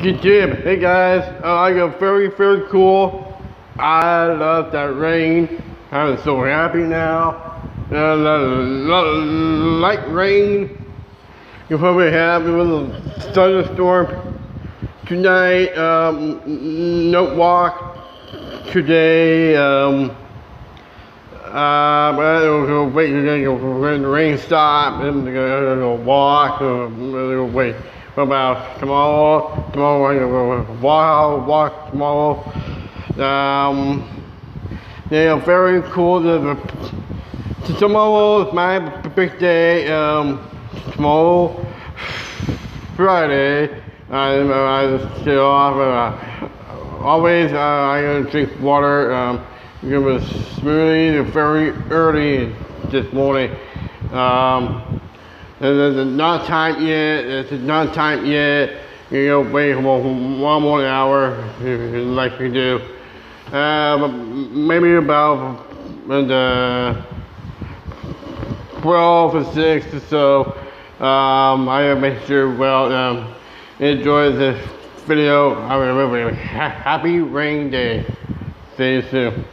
Jim, hey guys, I got very cool. I love that rain. I'm so happy now. Light rain. You probably have a little thunderstorm tonight. No walk today. Wait, when the rain stops, and I'm gonna walk. Wait. What about tomorrow? Tomorrow I'm gonna walk tomorrow. They are very cool. Tomorrow is my big day. Tomorrow, Friday, I stay off. Always, I gonna drink water. Give a smoothie very early this morning. It's not time yet. It's not time yet. You know, wait one more hour like we do. Maybe about 12 or 6 or so. I make sure enjoy this video. Have a happy rain day. See you soon.